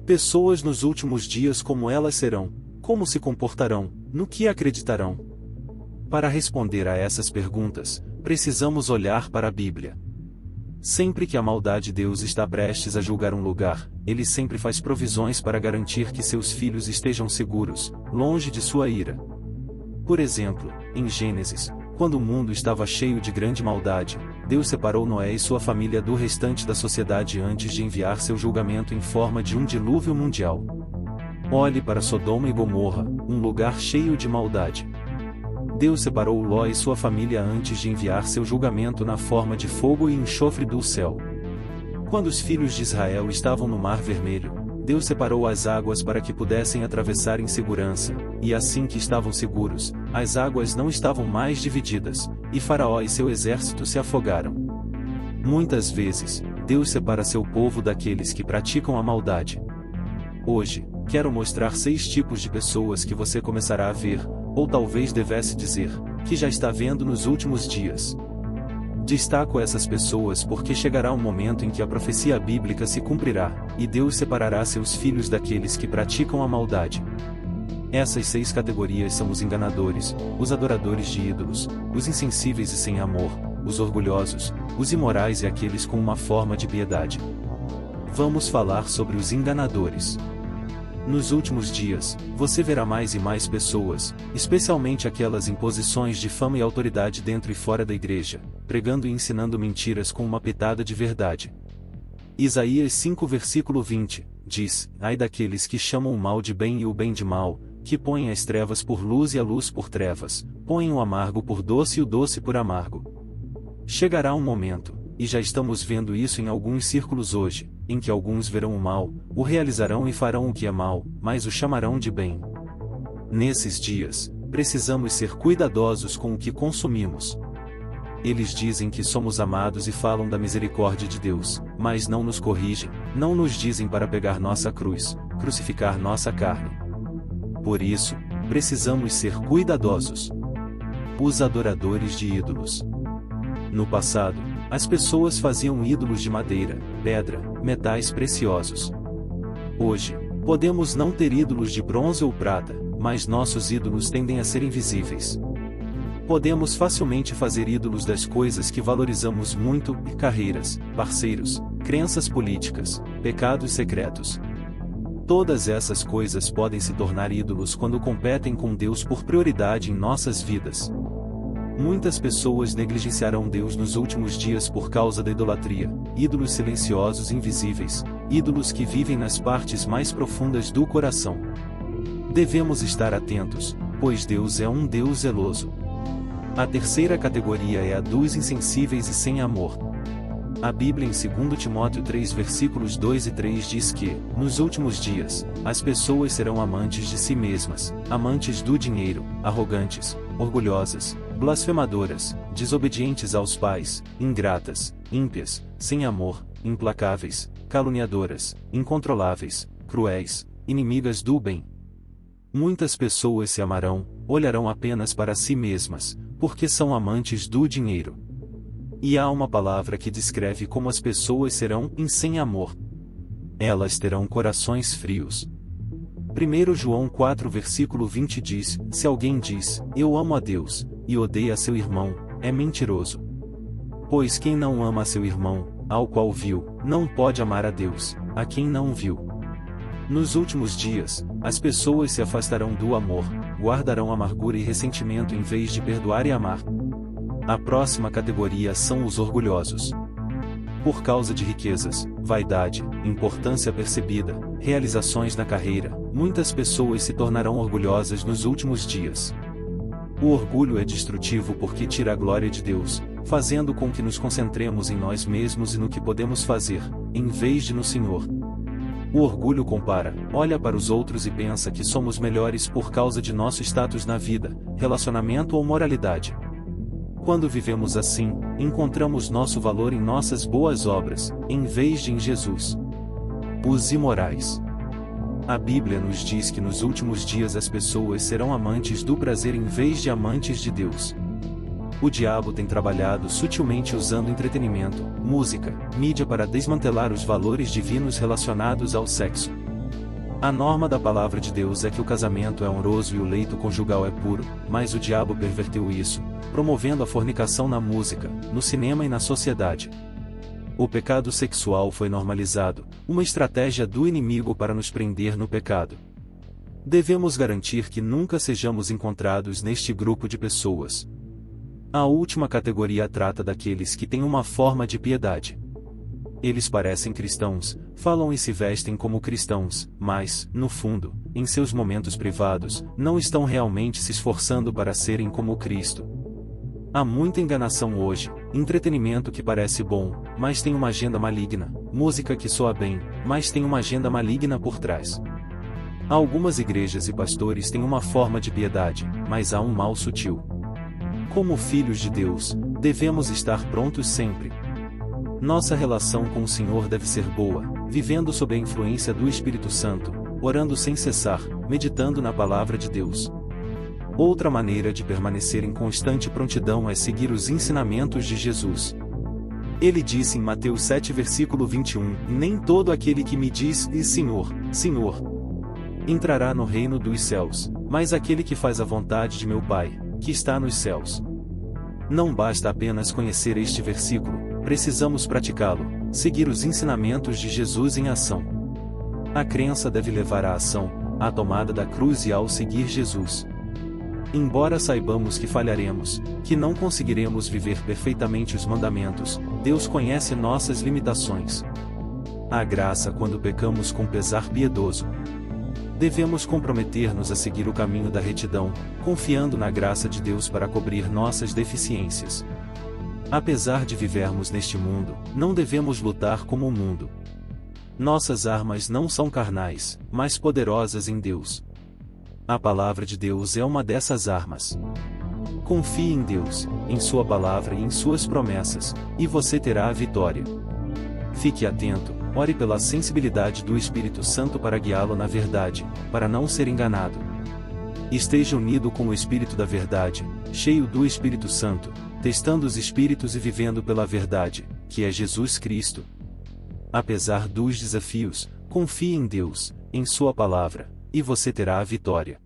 Pessoas nos últimos dias, como elas serão, como se comportarão, no que acreditarão? Para responder a essas perguntas, precisamos olhar para a Bíblia. Sempre que a maldade de Deus está prestes a julgar um lugar, ele sempre faz provisões para garantir que seus filhos estejam seguros, longe de sua ira. Por exemplo, em Gênesis, quando o mundo estava cheio de grande maldade, Deus separou Noé e sua família do restante da sociedade antes de enviar seu julgamento em forma de um dilúvio mundial. Olhe para Sodoma e Gomorra, um lugar cheio de maldade. Deus separou Ló e sua família antes de enviar seu julgamento na forma de fogo e enxofre do céu. Quando os filhos de Israel estavam no Mar Vermelho, Deus separou as águas para que pudessem atravessar em segurança, e assim que estavam seguros, as águas não estavam mais divididas, e Faraó e seu exército se afogaram. Muitas vezes, Deus separa seu povo daqueles que praticam a maldade. Hoje, quero mostrar 6 tipos de pessoas que você começará a ver, ou talvez devesse dizer, que já está vendo nos últimos dias. Destaco essas pessoas porque chegará um momento em que a profecia bíblica se cumprirá, e Deus separará seus filhos daqueles que praticam a maldade. Essas 6 categorias são os enganadores, os adoradores de ídolos, os insensíveis e sem amor, os orgulhosos, os imorais e aqueles com uma forma de piedade. Vamos falar sobre os enganadores. Nos últimos dias, você verá mais e mais pessoas, especialmente aquelas em posições de fama e autoridade dentro e fora da igreja, pregando e ensinando mentiras com uma pitada de verdade. Isaías 5 versículo 20, diz: Ai daqueles que chamam o mal de bem e o bem de mal, que põem as trevas por luz e a luz por trevas, põem o amargo por doce e o doce por amargo. Chegará um momento, e já estamos vendo isso em alguns círculos hoje, em que alguns verão o mal, o realizarão e farão o que é mal, mas o chamarão de bem. Nesses dias, precisamos ser cuidadosos com o que consumimos. Eles dizem que somos amados e falam da misericórdia de Deus, mas não nos corrigem, não nos dizem para pegar nossa cruz, crucificar nossa carne. Por isso, precisamos ser cuidadosos. Os adoradores de ídolos. No passado, as pessoas faziam ídolos de madeira, pedra, metais preciosos. Hoje, podemos não ter ídolos de bronze ou prata, mas nossos ídolos tendem a ser invisíveis. Podemos facilmente fazer ídolos das coisas que valorizamos muito, carreiras, parceiros, crenças políticas, pecados secretos. Todas essas coisas podem se tornar ídolos quando competem com Deus por prioridade em nossas vidas. Muitas pessoas negligenciarão Deus nos últimos dias por causa da idolatria, ídolos silenciosos e invisíveis, ídolos que vivem nas partes mais profundas do coração. Devemos estar atentos, pois Deus é um Deus zeloso. A terceira categoria é a dos insensíveis e sem amor. A Bíblia em 2 Timóteo 3 versículos 2 e 3 diz que, nos últimos dias, as pessoas serão amantes de si mesmas, amantes do dinheiro, arrogantes, orgulhosas, blasfemadoras, desobedientes aos pais, ingratas, ímpias, sem amor, implacáveis, caluniadoras, incontroláveis, cruéis, inimigas do bem. Muitas pessoas se amarão, olharão apenas para si mesmas, porque são amantes do dinheiro. E há uma palavra que descreve como as pessoas serão sem amor. Elas terão corações frios. 1 João 4 versículo 20 diz: Se alguém diz, eu amo a Deus, e odeia seu irmão, é mentiroso. Pois quem não ama a seu irmão, ao qual viu, não pode amar a Deus, a quem não viu. Nos últimos dias, as pessoas se afastarão do amor, guardarão amargura e ressentimento em vez de perdoar e amar. A próxima categoria são os orgulhosos. Por causa de riquezas, vaidade, importância percebida, realizações na carreira, muitas pessoas se tornarão orgulhosas nos últimos dias. O orgulho é destrutivo porque tira a glória de Deus, fazendo com que nos concentremos em nós mesmos e no que podemos fazer, em vez de no Senhor. O orgulho compara, olha para os outros e pensa que somos melhores por causa de nosso status na vida, relacionamento ou moralidade. Quando vivemos assim, encontramos nosso valor em nossas boas obras, em vez de em Jesus. Os imorais. A Bíblia nos diz que nos últimos dias as pessoas serão amantes do prazer em vez de amantes de Deus. O diabo tem trabalhado sutilmente usando entretenimento, música, mídia para desmantelar os valores divinos relacionados ao sexo. A norma da palavra de Deus é que o casamento é honroso e o leito conjugal é puro, mas o diabo perverteu isso, promovendo a fornicação na música, no cinema e na sociedade. O pecado sexual foi normalizado, uma estratégia do inimigo para nos prender no pecado. Devemos garantir que nunca sejamos encontrados neste grupo de pessoas. A última categoria trata daqueles que têm uma forma de piedade. Eles parecem cristãos, falam e se vestem como cristãos, mas, no fundo, em seus momentos privados, não estão realmente se esforçando para serem como Cristo. Há muita enganação hoje, entretenimento que parece bom, mas tem uma agenda maligna, música que soa bem, mas tem uma agenda maligna por trás. Algumas igrejas e pastores têm uma forma de piedade, mas há um mal sutil. Como filhos de Deus, devemos estar prontos sempre. Nossa relação com o Senhor deve ser boa, vivendo sob a influência do Espírito Santo, orando sem cessar, meditando na palavra de Deus. Outra maneira de permanecer em constante prontidão é seguir os ensinamentos de Jesus. Ele disse em Mateus 7 versículo 21, nem todo aquele que me diz, Senhor, Senhor, entrará no reino dos céus, mas aquele que faz a vontade de meu Pai, que está nos céus. Não basta apenas conhecer este versículo, precisamos praticá-lo, seguir os ensinamentos de Jesus em ação. A crença deve levar à ação, à tomada da cruz e ao seguir Jesus. Embora saibamos que falharemos, que não conseguiremos viver perfeitamente os mandamentos, Deus conhece nossas limitações. Há graça quando pecamos com pesar piedoso. Devemos comprometer-nos a seguir o caminho da retidão, confiando na graça de Deus para cobrir nossas deficiências. Apesar de vivermos neste mundo, não devemos lutar como o mundo. Nossas armas não são carnais, mas poderosas em Deus. A palavra de Deus é uma dessas armas. Confie em Deus, em sua palavra e em suas promessas, e você terá a vitória. Fique atento, ore pela sensibilidade do Espírito Santo para guiá-lo na verdade, para não ser enganado. Esteja unido com o Espírito da verdade, cheio do Espírito Santo, testando os espíritos e vivendo pela verdade, que é Jesus Cristo. Apesar dos desafios, confie em Deus, em sua palavra, e você terá a vitória.